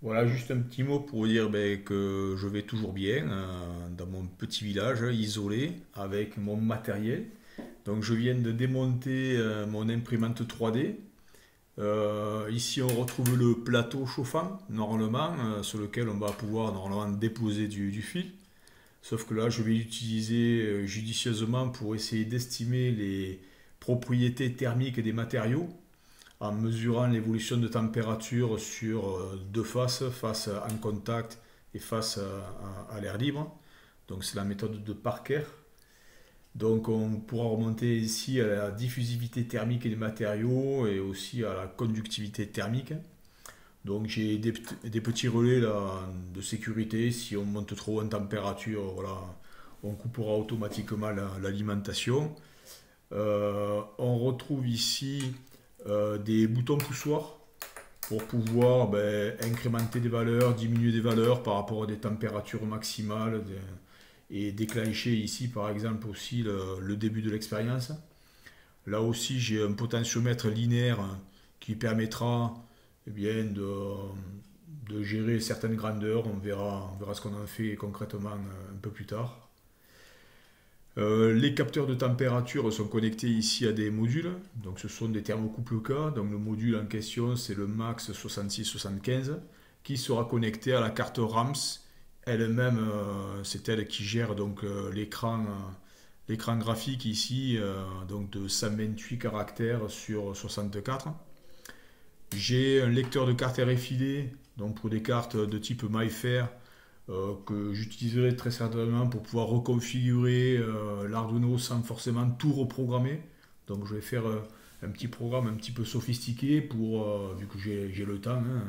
Voilà, juste un petit mot pour dire que je vais toujours bien dans mon petit village isolé avec mon matériel. Donc je viens de démonter mon imprimante 3D. Ici on retrouve le plateau chauffant normalement sur lequel on va pouvoir normalement déposer du fil. Sauf que là je vais l'utiliser judicieusement pour essayer d'estimer les propriétés thermiques des matériaux en mesurant l'évolution de température sur deux faces, face en contact et face à l'air libre. Donc c'est la méthode de Parker. Donc on pourra remonter ici à la diffusivité thermique des matériaux et aussi à la conductivité thermique. Donc j'ai des petits relais là, de sécurité. Si on monte trop en température, voilà, on coupera automatiquement l'alimentation. On retrouve ici des boutons poussoirs pour pouvoir incrémenter des valeurs, diminuer des valeurs par rapport à des températures maximales et déclencher ici par exemple aussi le début de l'expérience. Là aussi j'ai un potentiomètre linéaire qui permettra eh bien, de gérer certaines grandeurs. On verra ce qu'on en fait concrètement un peu plus tard. Les capteurs de température sont connectés ici à des modules. Donc ce sont des thermocouples-K. Donc le module en question c'est le Max 6675 qui sera connecté à la carte RAMS. Elle-même, c'est elle qui gère donc l'écran graphique ici, donc de 128 caractères sur 64. J'ai un lecteur de cartes RFID, donc pour des cartes de type MyFair, que j'utiliserai très certainement pour pouvoir reconfigurer l'Arduino sans forcément tout reprogrammer. Donc je vais faire un petit programme un petit peu sophistiqué pour, vu que j'ai le temps, hein,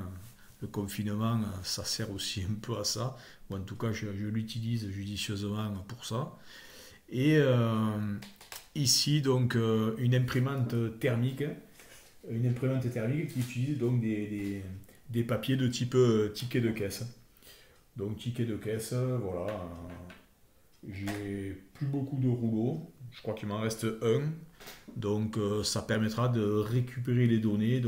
le confinement, ça sert aussi un peu à ça. Ou en tout cas, je l'utilise judicieusement pour ça. Et ici, donc, une imprimante thermique qui utilise donc des papiers de type ticket de caisse. Donc ticket de caisse, voilà. J'ai plus beaucoup de rouleaux. Je crois qu'il m'en reste un. Donc ça permettra de récupérer les données,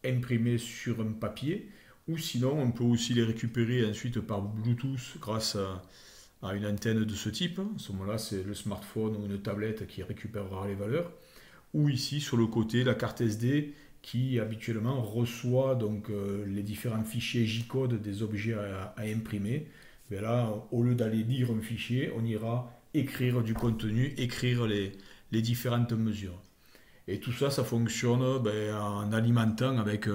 imprimées sur un papier. Ou sinon, on peut aussi les récupérer ensuite par Bluetooth grâce à une antenne de ce type. À ce moment-là, c'est le smartphone ou une tablette qui récupérera les valeurs. Ou ici, sur le côté, la carte SD qui habituellement reçoit donc les différents fichiers J-code des objets à imprimer. Mais là, au lieu d'aller lire un fichier, on ira écrire du contenu, écrire les différentes mesures. Et tout ça, ça fonctionne en alimentant avec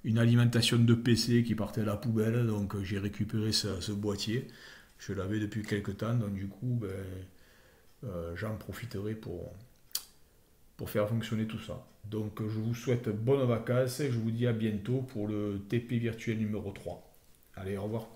une alimentation de PC qui partait à la poubelle. Donc j'ai récupéré ce boîtier. Je l'avais depuis quelques temps, donc du coup, j'en profiterai pour faire fonctionner tout ça. Donc je vous souhaite bonnes vacances et je vous dis à bientôt pour le TP virtuel numéro 3. Allez, au revoir.